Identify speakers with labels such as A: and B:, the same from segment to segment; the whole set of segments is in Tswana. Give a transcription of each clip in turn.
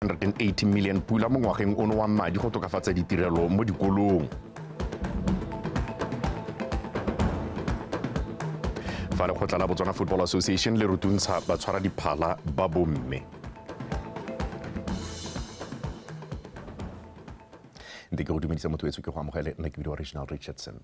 A: 180 million pula mo ngwageng ono wa madi go tokafatsa ditirelo mo dikolong. Fa lekgotla la Botswana Football Association le rutuntsha batshwara diphala ba bomme. Ntse ke go dumedisa motho wetso ke go amogele nna ke bidiwa Regional Richardson.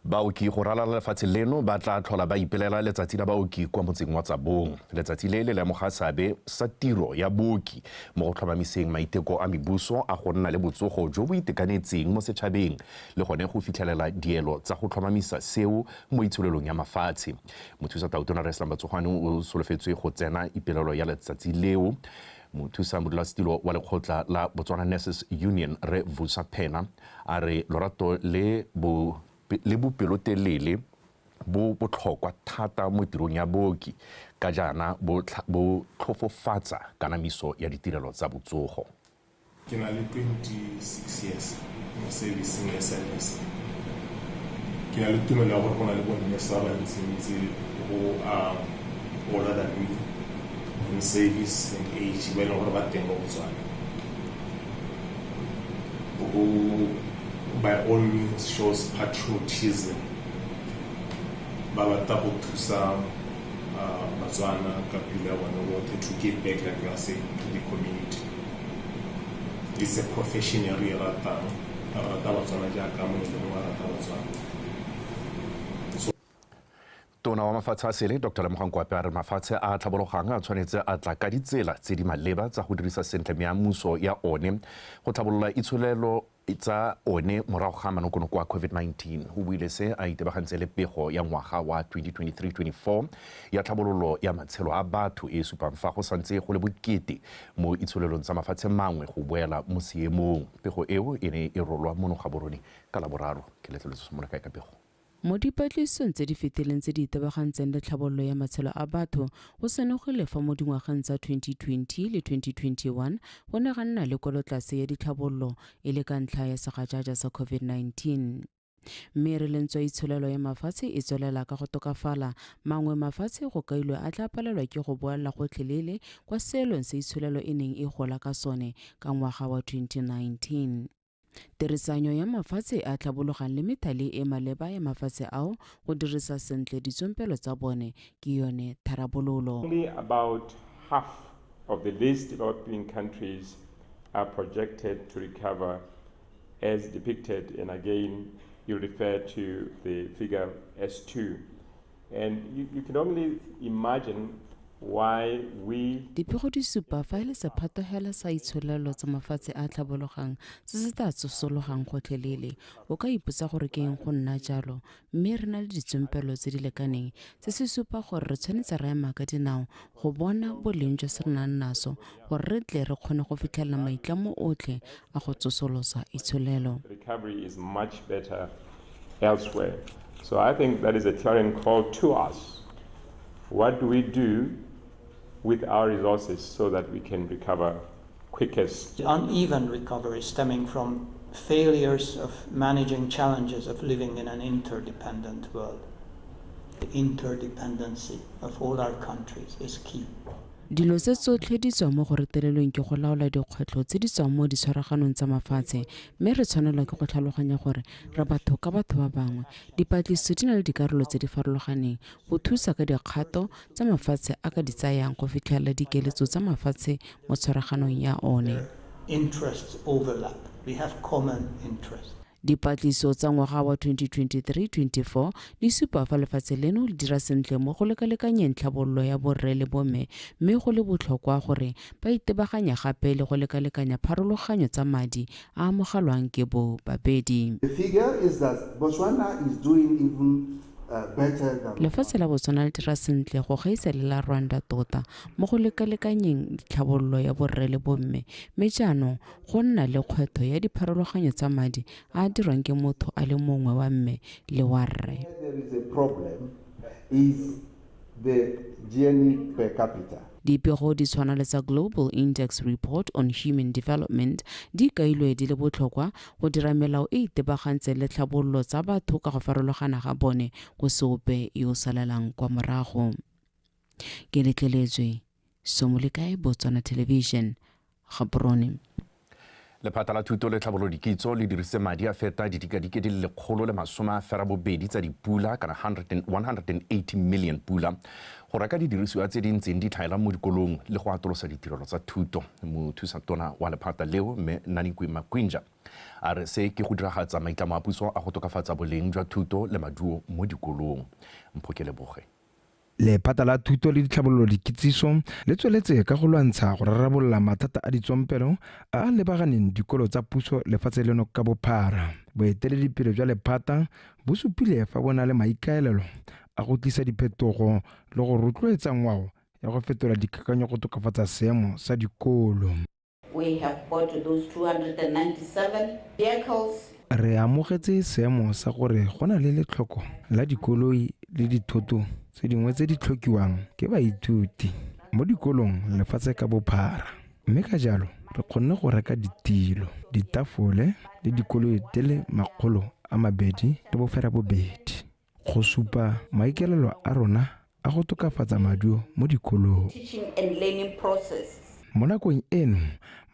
A: Baoki go ralala lefatshe leno ba tla tlhola ba ipelela letsatsi la baoki kwa motseng wa Tsabong. Letsatsi le le lemoga seabe sa tiro ya booki mo go tlhomamiseng maiteko a mebuso a go nna le botsogo jo bo itekanetseng mo setšhabeng le gone go fitlhelela dielo tsa go tlhomamisa seo mo itsholelong ya mafatshe. Mothusa Tautona Reslam Batsogwane o solofetswe go tsena ipelelo ya letsatsi leo. Mothusa modulasetilo wa lekgotla la Botswana Nurses Union re Vusa Phena a re lorato le bopelotelele bo botlhokwa thata mo tirong ya booki ka jaana bo tlhofofatsa kanamiso ya ditirelo tsa botsogo.
B: Ke na le 26 years mo servicing ya service. Ke na le tumelo ya gore go na le bonnese ba bantsintsi go older than me in service and age when gore ba teng mo Botswana. Who by all means shows patriotism. Ba batla go thusa Botswana ka pila bone to give back, like we are saying, to the community. It's a profession ya re ratang Botswana jaaka mo le mo rata Botswana.
A: Tona wa mafatshe a sele Dr. Lemogangkwape a re mafatshe a tlhabologang a tshwanetse a tla ka ditsela tse di maleba tsa go dirisa sentle meamuso ya one go tlhabolola itsholelo tsa one morago ga manokonoko wa COVID-19. Go buile se a itebagantse le pego ya ngwaga wa 2023-24 ya tlhabololo ya matshelo a batho e supang fa go santse go le bokete mo itsholelong tsa mafatshe mangwe go boela mo seemong. Pego eo e ne e rolwa mo Gaborone ka Laboraro ke letleletse se mona kae ka pego.
C: Mo dipatlisong tse di fetileng tse di itebagantseng le tlhabololo ya matshelo a batho go senogile fa mo dingwageng tsa 2020 le 2021 go ne ga nna le kolotlase ya ditlhabololo e le ka ntlha ya segajaja sa COVID-19. Mme re lentswa itsholelo ya mafatshe e tswelela ka go tokafala, mangwe mafatshe go kailwe a tla palelwa ke go boela gotlhelele kwa seelong se itsholelo e neng e gola ka sone ka ngwaga wa 2019. Tirisanyo ya mafatshe a tlhabologang le methale e maleba ya mafatshe ao go dirisa sentle ditsompelo tsa bone ke yone tharabololo.
D: Only about half of the least developing countries are projected to recover as depicted, and again you refer to the figure S2, and you can only imagine why we
C: dipego di supa fa le se phatogela sa itsholelo tsa mafatshe a tlhabologang se se tla tsosologang gotlhelele. O ka ipotsa gore ke eng go nna jalo, mme re na le ditsompelo tse di lekaneng se se supa gore re tshwanetse re ema ka dinao go bona boleng jwa se re nang naso gore re tle re kgone go fitlhelela maitlamo otlhe a go tsosolosa itsholelo.
D: Recovery is much better elsewhere. So I think that is a clarion call to us. What do we do with our resources so that we can recover quickest?
E: The uneven recovery stemming from failures of managing challenges of living in an interdependent world. The interdependency of all our countries is key.
C: Dilo tse tsotlhe di tswa mo go retelelweng ke go laola dikgwetlho tse di tswang mo ditshwaraganong tsa mafatshe, mme re tshwanelwa ke go tlhaloganya gore re batho ka batho ba bangwe. Dipatlisiso di na le dikarolo tse di farologaneng go thusa ka dikgato tsa mafatshe a ka di tsayang go fitlhelela dikeletso tsa mafatshe mo tshwaraganong ya one.
E: Interests overlap. We have common interests.
C: Dipatlisiso tsa ngwaga wa 2023-24 di supa fa lefatshe leno le dira sentle mo go lekalekanyeng tlhabololo ya borre le bomme, mme go le botlhokwa gore ba itebaganya gape le go lekalekanya pharologanyo tsa madi a amogelwang ke bo babedi.
F: The figure is that Botswana is doing even better than
C: lefatshe la Botswana le dira sentle go gaisa le la Rwanda tota mo go lekalekanyeng tlhabololo ya borre le bomme, mme jaanong go nna le kgwetho ya dipharologanyo tsa madi a dirwang ke motho a le mongwe wa mme le wa rre.
F: there is a problem is the GNI per capita.
C: Dipego di tshwana le tsa Global Index Report on Human Development di kailwe di le botlhokwa go dira melao e itebagantse le tlhabololo tsa batho ka go farologana ga bone go seope yo salalang kwa morago. Ke letleletswe Lesome le Botswana Television, Gaborone.
A: Lephata la thuto le tlhabolodikitso le dirisitse madi a feta didikadike di le 182 tsa dipula kana 180 million pula go reka didirisiwa tse di ntseng di tlhaela mo dikolong le go atolosa ditirelo tsa thuto. Mothusatona wa lephata leo mme Nanikwe Makwinja a re se ke go diragatsa maitlamo a puso a go tokafatsa boleng jwa thuto le maduo mo dikolong. Mphokele boge.
G: Lephata la thuto le ditlhabololo dikitsiso le tsweletse ka go lwantsha go rarabolola mathata a ditswampelo a a lebaganeng dikolo tsa puso lefatshe leno ka bophara. Boeteledipele jwa lephata bo supile fa bona le maikaelelo a go tlisa diphetogo le go rotloetsa ngwao ya go fetola dikakanyo go tokafatsa seemo sa dikolo.
H: We have bought those 297 vehicles.
G: Re amogetse seemo sa gore go na le letlhoko la dikoloi le dithoto tse dingwe tse di tlhokiwang ke baithuti mo dikolong lefatshe ka bophara. Mme ka jalo re kgonne go reka ditilo, ditafole le dikoloi di le 202 go supa maikaelelo a rona a go tokafatsa maduo mo dikolong.
H: Teaching and learning process.
G: Mo nakong eno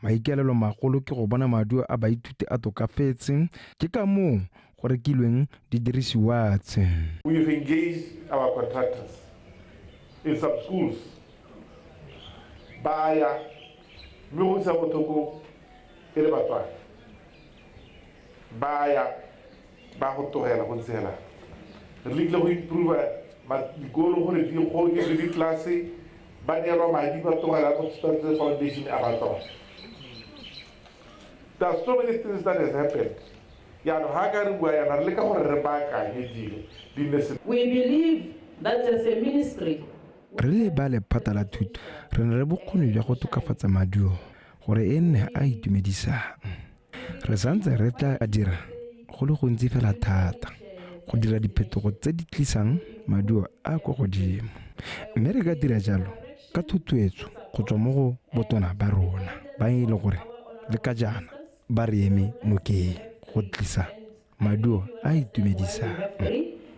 G: maikaelelo magolo ke go bona maduo a baithuti a tokafetse ke ka moo go rekilweng didirisiwa tse.
I: We've engaged our contractors in some schools. Baya mme sa bothoko e le batswana. Baya ba go togela go ntshela. Re lekile go improve dikolo gore di goke le ditlase ba neelwa madi ba togela go start foundation a batswana. There are so many things that has happened.
H: We believe that as a ministry,
G: re le ba lephata la thuto re na le bokgoni jwa go tokafatsa maduo gore e nne a itumedisang. Re santse re tla dira go le gontsi fela thata go dira diphetogo tse di tlisang maduo a kwa godimo, mme re ka dira jalo ka thotloetso go tswa mo go botona ba rona ba e le gore le ka jana ba re eme nokeng go tlisa maduo a itumedisang.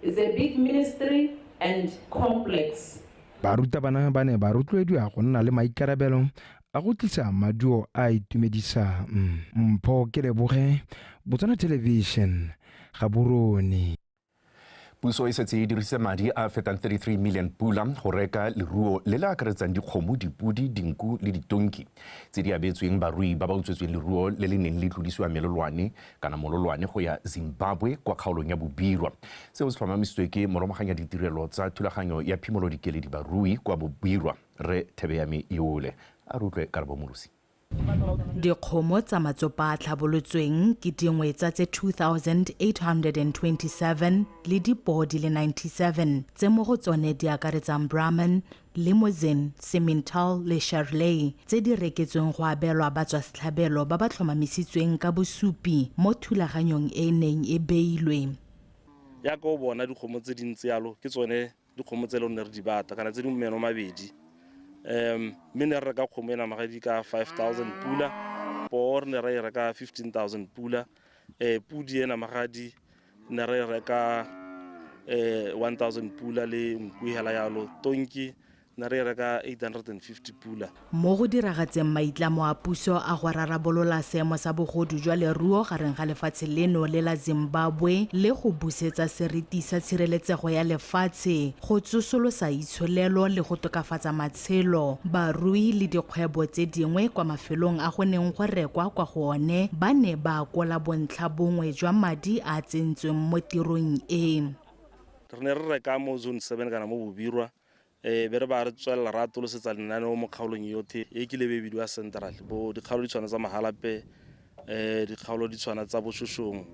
H: is a big ministry and complex.
G: Barutabana ba ne ba rotloediwa go nna le maikarabelo a go tlisa maduo a itumedisang. Mpho ke Leboge, Botswana Television, Gaborone.
A: Puso e setse e dirisitse madi a fetang 33 million pula go reka leruo le le akaretsang dikgomo, dipudi, dinku le ditonki tse di abetsweng barui ba ba utswetsweng leruo le le neng le tlodisiwa melolwane kana mololwane go ya Zimbabwe kwa kgaolong ya Bobirwa. Seo se tlhomamisitswe ke moromaganya ditirelo tsa thulaganyo ya phimolodikeledi barui kwa Bobirwa Re Thebeyame Iole a rutlwe Karabo Molusi.
J: Dikgomo tsa matsopa a tlhabolotsweng ke dingwe tsa tse 2,827 le dipodi le 97 tse mo go tsone di akaretsang Brahman, Limousin, Simmental le Shirley tse di reketsweng go abelwa batswasetlhabelo ba ba tlhomamisitsweng ka bosupi mo thulaganyong e neng e beilwe.
K: Ya go bona dikgomo tse dintsi yalo ke tsone dikgomo tse le nne re di bata kana tse di mmeno mabedi. Mine re ka kgomo ena magadi ka 5,000 pula, por ne re reka 15,000 pula, pudi ena magadi ne re reka 1,000 pula le nkuhela yalo, tonki ne re reka 850 pula.
J: Mo go diragatseng maitlamo a puso a go rarabolola seemo sa bogodu jwa leruo gareng ga lefatshe leno le la Zimbabwe le go busetsa seriti sa tshireletsego ya lefatshe go tsosolosa itsholelo le go tokafatsa matshelo, barui le dikgwebo tse dingwe kwa mafelong a go neng go rekwa kwa go one ba ne ba kola bontlha bongwe jwa madi a tsentsweng mo tirong e.
K: Re ne re reka mo zone 7 kana mo Bobirwa be re ba re tswela rato le setsa lenaneo mo kgaolong yotlhe e ke le bebidiwa central bo dikgaolo di tshwana tsa Mahalape, dikgaolo di tshwana tsa Bososhong,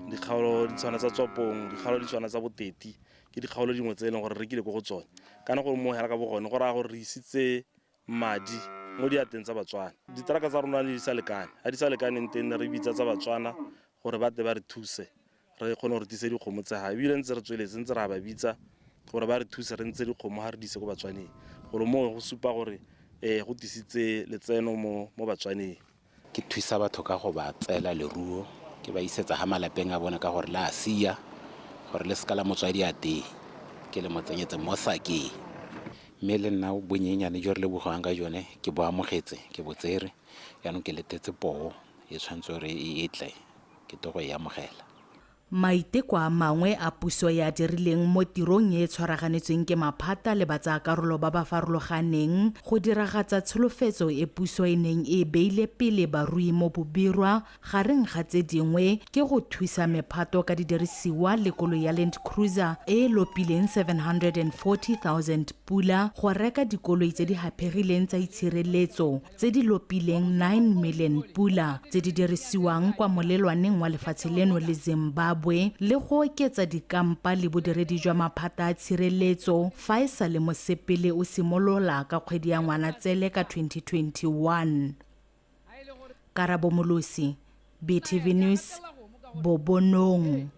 K: dikgaolo di tshwana tsa Tsopong, dikgaolo di tshwana tsa Boteti ke dikgaolo dingwe tse e leng gore re rekile go go tsone kana gore mo hela ka bogone go raya gore re isitse madi mo diateng tsa Batswana. Ditraka tsa rona di sa lekane a di sa lekaneng teng re bitsa tsa Batswana gore ba tle ba re thuse re kgone go re tise dikgomo tsa ha ebile ntse re tsweletse ntse ra ba bitsa gore ba re thuse re ntse dikgomo ha re dise go Batswaneng gore mo go supa gore go tisitse letseno mo Batswaneng.
L: Ke thusa batho ka go ba tsela leruo ke ba isetsa ha malapeng a bona ka gore la sia gore le skala motswadi a teng ke le motsenyetse mo sakeng mme le nna bonyenyane jo re lebogang ka jone ke bo amogetse ke botsere yaanong ke letetse poo e tshwanetse gore e etle ke togo e amogela.
J: Maiteko a mangwe a puso ya dirileng mo tirong e tshwaraganetsweng ke maphata le batsayakarolo ba ba farologaneng go diragatsa tsholofetso e puso e neng e beile pele barui mo bobirwa gareng ga tse dingwe ke go thusa mephato ka didirisiwa le koloi ya Land Cruiser e lopileng 740,000 pula go reka dikoloi tse di hapegileng tsa itshireletso tse di lopileng 9 million pula tse di dirisiwang kwa molelwaneng wa lefatshe leno le Zimbabwe le go oketsa dikampa le bodiredi jwa maphata a tshireletso fa e sa le mosepele o simolola ka kgwedi ya Ngwanatsele ka 2021. Karabo Molosi, BTV News, Bobonong.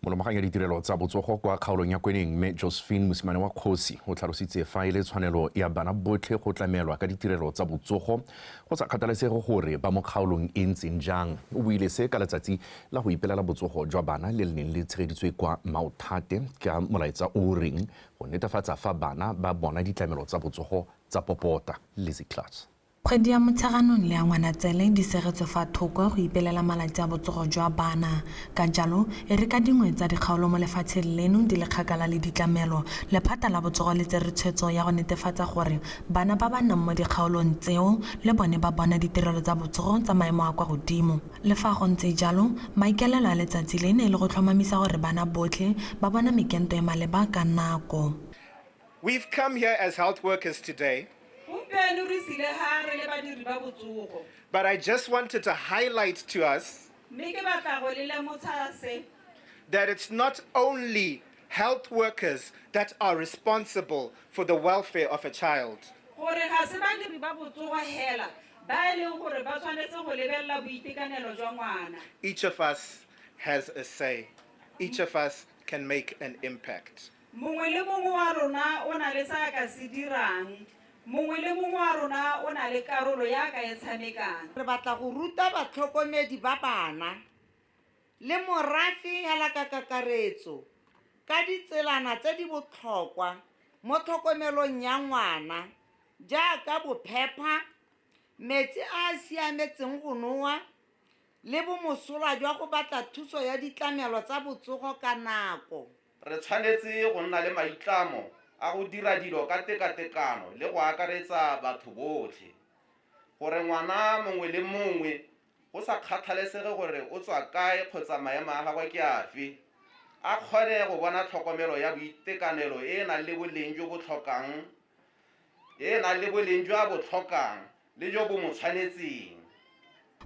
A: Molomaganya ditirelo tsa botsogo kwa kgaolong ya Kgwedi mme Josephine Mosimane wa Kgosi o tlhalositse fa ile tshwanelo ya bana botlhe go tlamelwa ka ditirelo tsa botsogo go sa kgathalesege gore ba mo kgaolong e ntseng jang. O buile se ka letsatsi la go ipelela botsogo jwa bana le neng le tshegeditswe kwa Maothate ka molaetsa o reng go netefatsa fa bana ba bona ditlamelo tsa botsogo tsa popota Lizzy Class.
M: Kgwedi ya Motsheganong le ya Ngwanatsele di segetswe fa thoko go ipelela malatsi a botsogo jwa bana. Ka jalo e re ka dingwe tsa dikgaolo mo lefatsheng leno di le kgakala le ditlamelo lephata la botsogo le tsere tshwetso ya go netefatsa gore bana ba ba nnang mo dikgaolong tseo le bone ba bona ditirelo tsa botsogo tsa maemo a kwa godimo. Le fa go ntse jalo maikaelelo a letsatsi le ne le go tlhomamisa gore bana botlhe ba bona mekento e maleba ka nako.
N: We've come here as health workers today. But I just wanted to highlight to us that it's not only health workers that are responsible for the welfare of a child. Each of us has a say. Each of us can make an impact.
O: Mongwe le mongwe wa rona o na le karolo ya ka e tshamekang. Re batla go ruta batlhokomedi ba bana le morafe ya la kakaretso ka ditselana tse di botlhokwa mo tlhokomelong ya ngwana jaaka bophepha, metsi a siametseng go noa le bomosola jwa go batla thuso ya ditlamelo tsa botsogo ka nako.
P: Re tshwanetse go nna le maitlamo a go dira dilo ka tekatekano le go akaretsa batho botlhe gore ngwana mongwe le mongwe go sa kgathalesege gore o tswa kae kgotsa maemo a gagwe ke afe a kgone go bona tlhokomelo ya boitekanelo e nang le boleng jo bo tlhokang le jo bo mo tshwanetseng.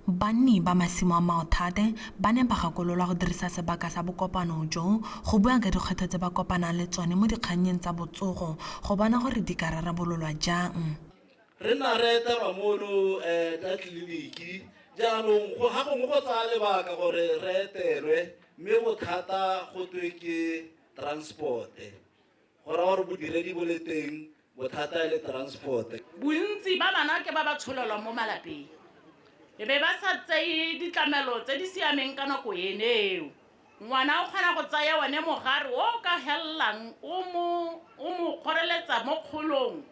M: Banni ba masimo a Maothate ba ne ba gakolola go dirisa sebaka sa bokopano jo go bua ka dikgetho tse ba kopanang le tsone mo dikganyeng tsa botsogo go bona gore di ka rarabololwa jang.
Q: Re na re etelwa mono ka tleliniki jaanong go ha gongwe go tsaya lebaka gore re etelwe mme bothata go twe ke transporte gore gore bodiredi bo le teng bothata le transporte.
R: Bontsi ba bana ke ba ba tsholelwa mo malapeng e be ba sa tseye ditlamelo tse di siameng ka nako eneo. Ngwana o kgona go tsaya one mogare o ka hellang o mo kgoreletsa mo kgolong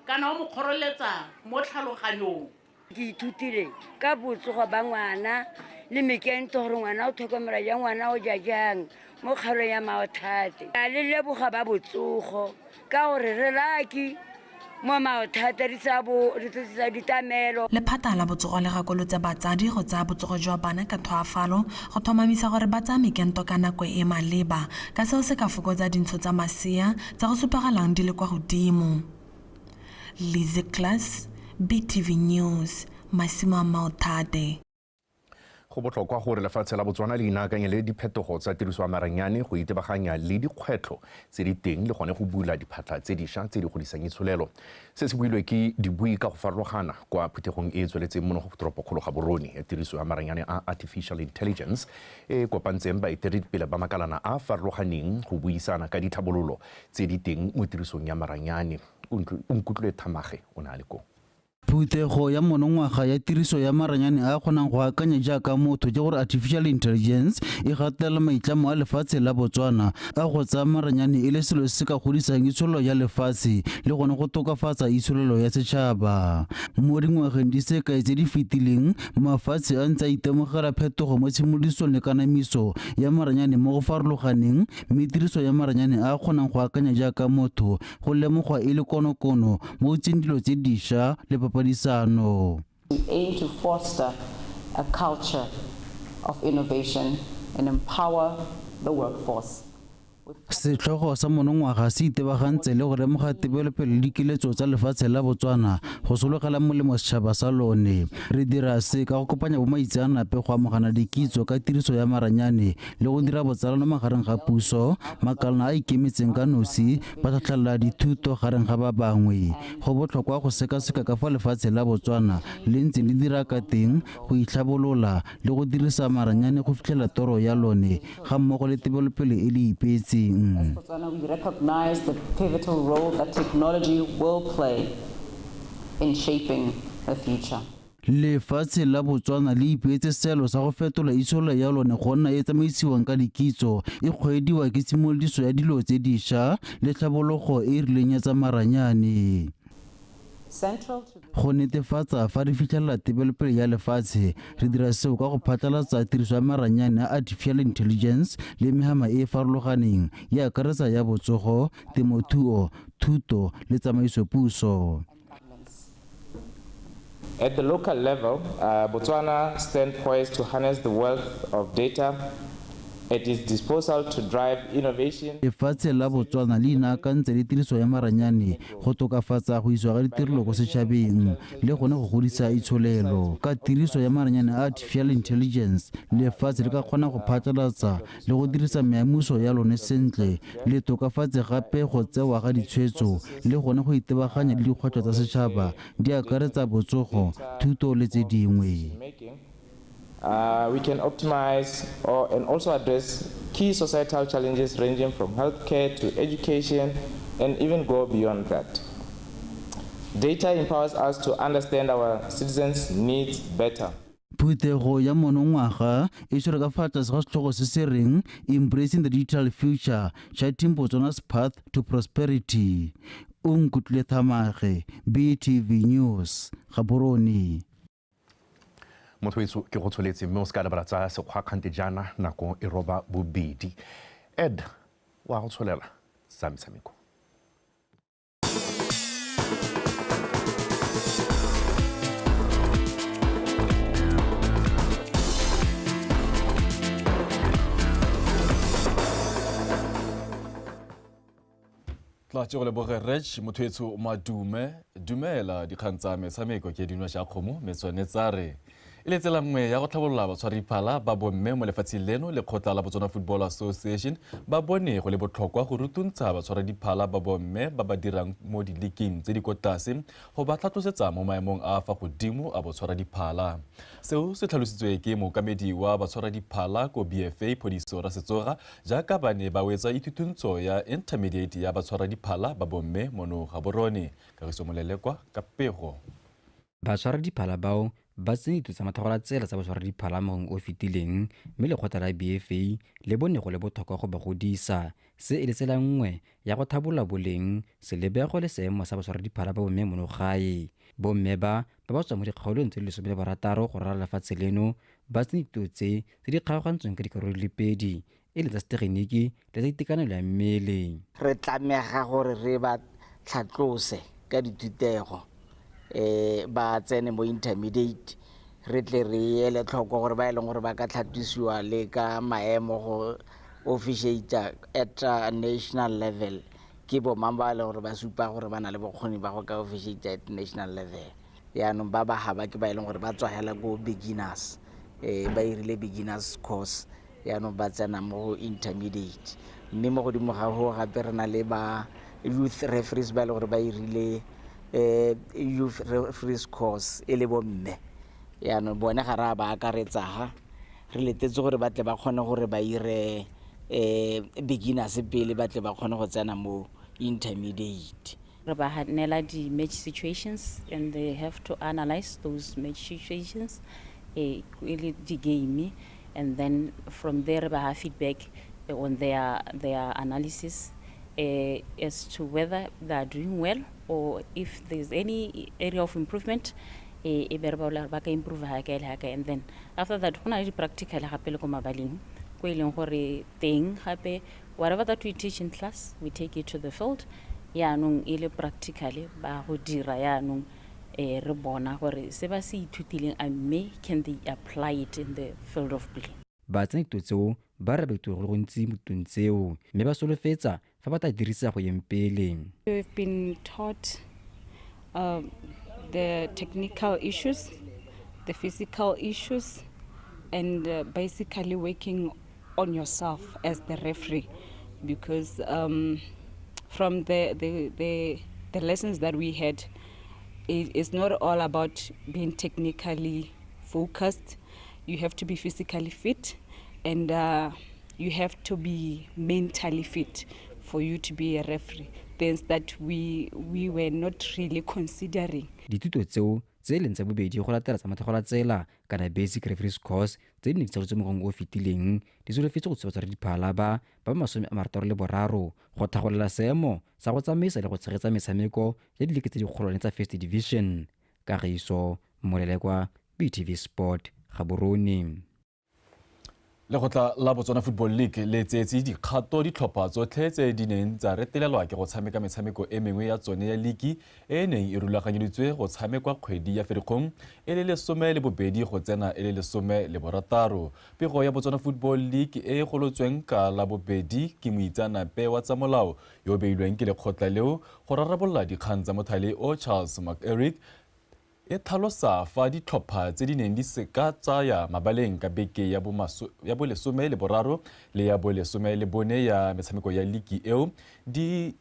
R: kana o mo kgoreletsa mo tlhaloganyong.
S: Ke ithutile ka botsogo ba ngwana le mekento gore ngwana o tlhokomela jang ngwana o ja jang mo kgaolong ya Maothate. Le leboga ba botsogo ka gore re laki mo Maothate di tsa ditamelo.
M: Lephata la botsogo le gakolotse batsadi go tsaya botsogo jwa bana ka thoafalo go thomamisa gore ba tsaya mekento ka nako e maleba ka seo se ka fokotsa dintsho tsa masea tsa go supagalang di le kwa godimo. Lizzy Class, BTV News, Masimo a Maothate.
A: Go botlhokwa gore lefatshe la Botswana le inaakanye le diphetogo tsa tiriso ya maranyane go itebaganya le dikgwetlho tse di teng le gone go bula diphatlha tse dišwa tse di godisang itsholelo. Se se builwe ke dibui ka go farologana kwa phuthegong e tsweletseng mo toropokgolo ga Borone ya tiriso ya maranyane a artificial intelligence e kopantseng baeteledipele ba makalana a farologaneng go buisana ka dithabololo tse di teng mo tirisong ya maranyane. O nkutlwe Thamage o na le ko
T: Phuthego ya monongwaga ya tiriso ya maranyane a kgonang go akanya jaaka motho ke gore artificial intelligence e gatelela maitlamo a lefatshe la Botswana a go tsaya maranyane e le selo se ka godisang itshololo ya lefatshe le gone go tokafatsa itshololo ya setšhaba. Mo dingwageng di se kae tse di fetileng mafatshe a ntse a itemogela phetogo mo tshimolodisong le kanamiso ya maranyane mo go farologaneng mme tiriso ya maranyane a kgonang go akanya jaaka motho go lemogwa e le konokono mo tseng dilo tse dišwa le papadisano.
H: We aim to foster a culture of innovation and empower the workforce.
T: Setlhogo sa monongwaga se itebagantse le go lemoga tebelopele le dikiletso tsa lefatshe la Botswana go sologela molemo setšhaba sa lone. Re dira se ka go kopanya bomaitseanape go amogana dikitso ka tiriso ya maranyane le go dira botsalano magareng ga puso, makalana a ikemetseng ka nosi, ba tlhatlhelela dithuto gareng ga ba bangwe. Go botlhokwa go sekaseka ka fa lefatshe la Botswana le ntse le dira ka teng go itlhabolola le go dirisa maranyane go fitlhela toro ya lone ga mmogo le tebelopele e le ipetse.
H: As Botswana, we recognize the pivotal role that technology will play in shaping the future.
T: Lefatshe la Botswana le ipeetse selo sa go fetola itshololo ya lone go nna e tsamaisiwang ka dikitso e kgwediwa ke tshimolodiso ya dilo tse dišwa le tlhabologo e rileng ya tsa maranyane. Go netefatsa fa re fitlhelela tebelopele ya lefatshe re dira seo ka go phatlalatsa tiriso ya maranyane a artificial intelligence le mehama e e farologaneng ya akaretsa ya botsogo, temothuo, thuto le tsamaiso puso.
U: At the local level, Botswana stands poised to harness the wealth of data at its disposal to drive innovation.
T: Lefatshe la Botswana le inaakantse le tiriso ya maranyane go tokafatsa go isiwa ga ditirelo ko setšhabeng le gone go godisa itsholelo. Ka tiriso ya maranyane a artificial intelligence lefatshe le ka kgona go phatlalatsa le go dirisa meamuso ya lone sentle le tokafatse gape go tsewa ga ditshwetso le gone go itebaganya le dikgwetlho tsa setšhaba di akaretsa botsogo, thuto le tse dingwe.
U: We can optimize and also address key societal challenges ranging from healthcare to education and even go beyond that. Data empowers us to understand our citizens' needs better.
T: Phuthego ya monongwaga e tshwere ka fa tlase ga setlhogo se se reng Embracing the Digital Future Charting Botswana's Path to Prosperity. O Nkutlwe Thamage, BTV News, Gaborone.
A: Motho ke go tsholetse mme o se ka lebala tsa sekgwakgante jaana nako e roba bobedi. Ed wa go tsholela sa metshameko.
V: Tla go leboge Reg motho madume dumela dikgang tsa metshameko ke dinwa tša kgomo metswanetsa re ile tsela nngwe ya go tlhabolola batshwariphala ba bomme mo lefatsheng leno lekgotla la Botswana Football Association ba bone go le botlhokwa go rutuntsha batshwaradiphala ba bomme ba ba dirang mo dileking tse di ko tlase go ba tlhatlosetsa mo maemong a fa godimo a batshwaradiphala. Seo se tlhalositswe ke mookamedi wa batshwaradiphala ko BFA Phodiso Rasetsoga jaaka ba ne ba wetsa ithuthuntso ya intermediate ya batshwaradiphala ba bomme mono Gaborone. Kagiso Molelekwa ka pego.
W: Batshwaradiphala bao ba tsenitse tsa mathogola tsela tsa batshwaradiphala mo o fetileng mme lekgotla la BFA le bone go le botlhokwa go ba godisa se e le tsela nngwe ya go thabolola boleng selebego le seemo sa batshwaradiphala ba bomme mono gae. Bomme ba tswa mo dikgaolong tse Lesome le Borataro go rala lefatshe leno ba tsenitse tse di kgaogantsweng ka dikarolo le pedi e le tsa setegeniki le tsa itekanelo ya mmele.
X: Re tlamega gore re ba tlhatlose ka dithutego ba tsene mo intermediate re tle re ele tlhoko gore ba e leng gore ba ka tlhatisiwa le ka maemo go officiate at national level ke bo mamba le gore ba supa gore ba na le bokgoni ba go ka officiate at national level. Yaanong ba ga ba ke ba e leng gore ba tswagela go beginners ba irile beginners course yaanong ba tsena mo intermediate mme mo godimo ga go gape re na le ba youth referees ba e leng gore ba irile youth referees course e le bomme yaanong bone ga ra ba akaretsa ha re letetse gore ba tle ba kgone gore ba ire beginners pele ba tle ba kgone go tsena mo intermediate
B: Re ba hanela di match situations and they have to analyze those match situations di game, and then from there ba have feedback on their analysis as to whether they are doing well or if there's any area of improvement ba ka improve and then after that go na le practical gape le ko mabaleng ko ileng gore teng gape whatever that we teach in class we take it to the field yaanong ile practically ba go dira yaanong re bona gore se ba se ithutileng a mme can they apply it in the field of play.
W: Ba tsenekto tseo ba re betlo go ntsi motong tseo mme ba solofetsa fa ba ta dirisa go yempele.
D: We've been taught the technical issues, the physical issues, and basically working on yourself as the referee, because from the lessons that we had, it's not all about being technically focused. You have to be physically fit, and you have to be mentally fit for you to be a referee. Things that we were not really considering.
W: Dituto tseo tse leng tsa bobedi go latela tsa mathego la tsela kana basic referees course tse di neng tsa mo gong o fitileng di solofetse go tswetsa diphala ba 63 go thagolela seemo sa go tsamaisa le go tshegetsa metshameko ya dileke tse dikgolwane tsa first division. Kagiso Molelekwa, BTV Sport, Gaborone.
V: Lekgotla la Botswana Football League le tseetse dikgato ditlhopha tsotlhe tse di neng tsa retelelwa ke go tshameka metshameko e mengwe ya tsone ya ligi e neng e rulaganyeditswe go tshamekwa kgwedi ya Ferikgong e le lesome le bobedi go tsena e le lesome le borataro. Pego ya Botswana Football League e golotsweng ka la bobedi ke moitsanape wa tsa molao yo beilweng ke lekgotla leo go rarabolola dikgang tsa mothale o Charles McErick e thalosa fa ditlhopha tse di neng di se ka tsaya mabaleng ka beke ya bo lesome le boraro le ya bo lesome le bone ya metshameko ya ligi eo di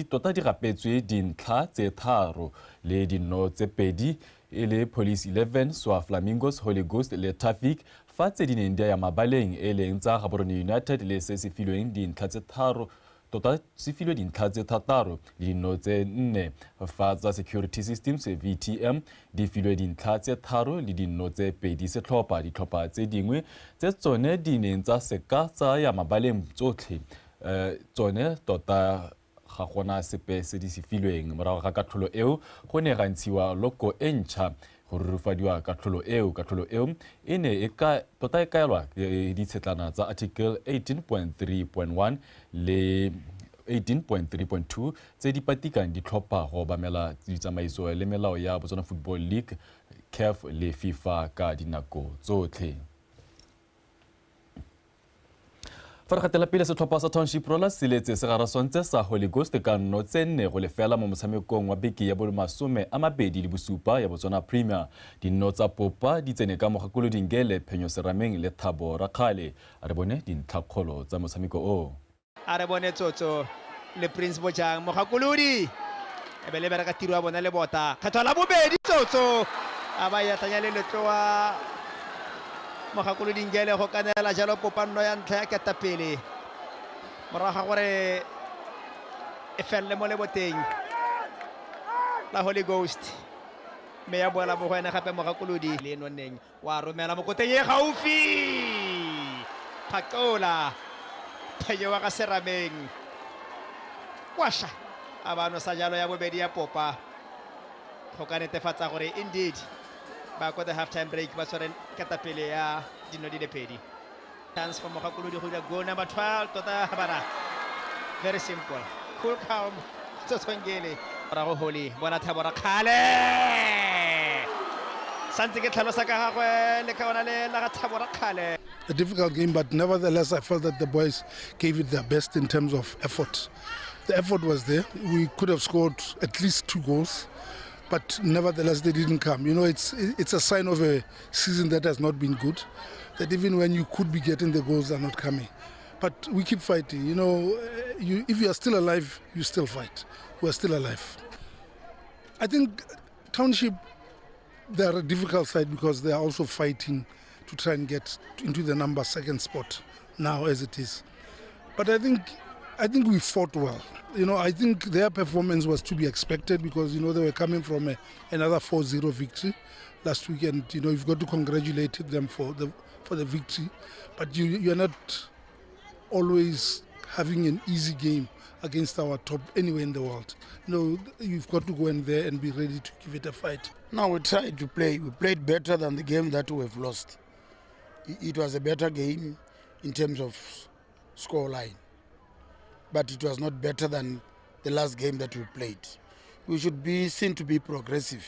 V: tota di gapetswe dintlha tse tharo le dino tse pedi e le Police 11, Swa Flamingos, Holy Ghost le Traffic fa tse di neng di ya mabaleng e leng tsa Gaborone United le se se filweng dintlha tse tharo tota se filwe dintlha tse thataro le dino tse nne fa tsa Security Systems VTM di filwe dintlha tse tharo le dino tse pedi setlhopha. Ditlhopha tse dingwe tse tsone di neng tsa seka tsaya mabaleng tsotlhe tsone tota ga gona sepe se di se filweng. Morago ga katlholo eo go ne ga ntshiwa loko e ntšha go rurufadiwa katlholo eo e ne e tota e kaelwa ditshetlana tsa Article 18.3.1 le 18.3.2 tse di patikang ditlhopha go obamela ditsamaiso le melao ya Botswana Football League, CAF le FIFA ka dinako tsotlhe. Fa re gatela pele setlhopha sa Township Rollers se letse segarasontse sa Holy Ghost ka nno tse nne go lefela mo motshamekong wa beke ya bolmasome a mabedi le bosupa ya Botswana Premier. Dino tsa Popa di tsene ka mogakoloding Ngele, Phenyo Serameng le Thabo Rakgale. A re bone dintlhakgolo tsa motshameko o.
E: A re bone Tsotso le Prince Bojang mogakolodi e be le bereka tiro ya bona le bota kgetho la bobedi Tsotso a ba ya tanya le letloa mogakolodi Ngele go kanela jalo Popanno ya ntlha ya ketapele moraga gore e felle mo leboteng la Holy Ghost me ya boela mo go ene gape mogakolodi le noneng wa romela mo koteng e gaufi phakola Phenyo wa ka Serameng washa abano sa jalo ya bobedi ya Popa go ka netefatsa gore indeed ba ko the half time break ba tsore ketapele ya dino di le pedi. Chance for mogakolodi go dira goal number 12 tota habara very simple cool calm Tsotsongele ra go Holy bona Thabo Rakgale santse ke tlhalosa ka gagwe le ka ona le la ga Thabo Rakgale.
F: A difficult game, but nevertheless I felt that the boys gave it their best in terms of effort. The effort was there. We could have scored at least 2 goals, but nevertheless they didn't come. You know, it's a sign of a season that has not been good, that even when you could be getting the goals, they're not coming. But we keep fighting. You know, if you are still alive, you still fight. We're still alive. I think Township, they're a difficult side because they are also fighting to try and get into the number 2nd spot now as it is. But I think I think we fought well. You know, I think their performance was to be expected because, you know, they were coming from another 4-0 victory last weekend. You know, you've got to congratulate them for the victory. But you're not always having an easy game against our top anywhere in the world. You know, you've got to go in there and be ready to give it a fight.
C: No, we tried to play. We played better than the game that we've lost. It was a better game in terms of scoreline. But it was not better than the last game that we played. We should be seen to be progressive.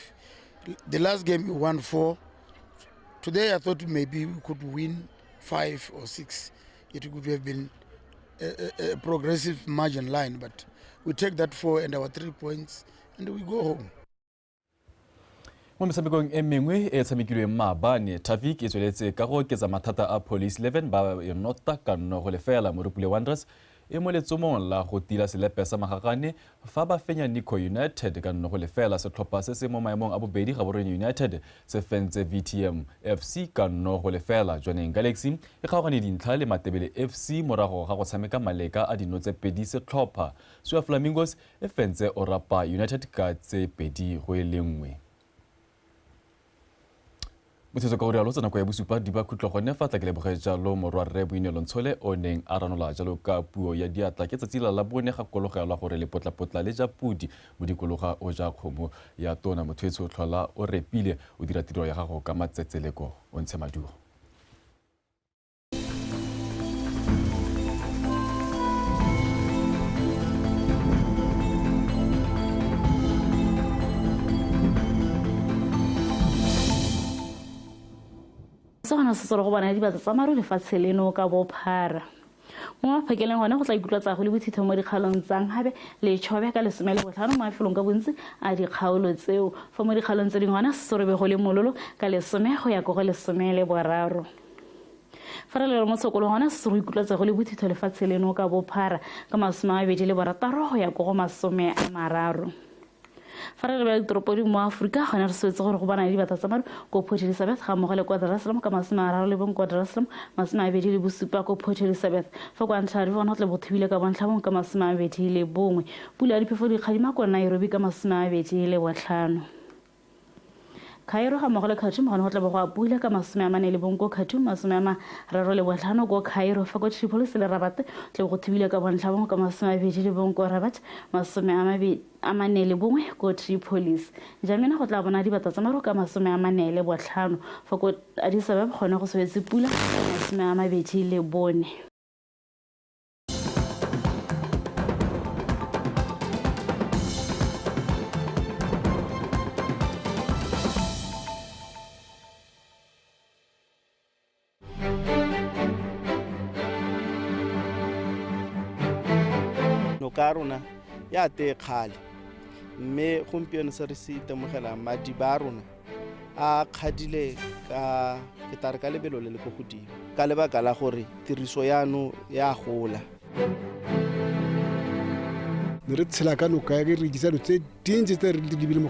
C: The last game we won 4. Today I thought maybe we could win 5 or 6. It could have been a progressive margin line, but we take that 4 and our 3 points and we go home.
V: Mo metshamekong e mengwe e tshamekilweng maabane Traffic e tsweletse ka go oketsa mathata a Police 11 ba nota ka nno go lefela Morupule Wanderers e mo letsomong la go tila selepe sa magagane fa ba fenya Niko United ka nno go lefela setlhopha se se mo maemong a bobedi ga Borone United se fentse VTM FC ka nno go lefela Johnny Galaxy e kgaogane dintlha le Matebele FC morago ga go tshameka maleka a dinotse pedi setlhopha Swa Flamingos e fentse Orapa United ka tse pedi go elengwe. Mothetso ka urialo tsena kwa ya Bosupa di ba khutlo gone fa tla ke leboge jalo morwarre Boinelo Ntshole o neng a ranola jalo ka puo ya diatla ke tsatsi la bone ga kologela gore le potla le ja pudi mo dikologa o ja kgomo ya tona mothetso tlhola o repile o dira tiro ya gago ka matsetseleko o ntshe maduo.
B: Sona se go bona dibatsa tsa maru le fatseleno ka bophara mo mafakeleng gone go tla ikutlwa go le bothitho mo dikgalong tsang habe le tshobe ka lesome le botlhano mo mafelong ka bontsi a dikgaolo tseo fa mo dikgalong tse dingwana se sorebe go le mololo ka lesome go ya go lesome le boraro fa re le mo tsokolo gona se go ikutlwa go le bothitho le fatseleno ka bophara ka masome a bedi le borataro go ya go masome a mararo. Fa re le ditoropo di mo Afrika gone re swetse gore go bana le dibatsa tsa maru go Port Elizabeth ga mo le kwa Dar es Salaam ka masome a raro le bong kwa Dar es Salaam masome a bedi le Bosupa go Port Elizabeth fa kwa Ntlha River go tle bothibile ka bontlhabong ka masome a bedi le bongwe pula di phefo di khadima kwa Nairobi ka masome a bedi le botlhano. Cairo ga mogole Khartoum go tla go a pula ka masome a mane le bong go Khartoum masome a mararo le botlhano go Cairo fa go Tripoli le Rabat tle go thibile ka bontlhabong ka masome a bedi le bong go Rabat masome a mane le bongwe go Tripoli jamena go tla bona dibatsa tsa maru ka masome a mane le botlhano fa go Addis Ababa gone go swetse pula masome a mabedi le bone.
G: Ka rona ya te kgale mme gompieno se re se itemogela madi ba rona a kgadile ka ketare ka lebelo le le go godimo ka lebaka la gore tiriso yano ya gola
I: re tshela ka noka ya re rekisa tse dintsi tse re di lebile mo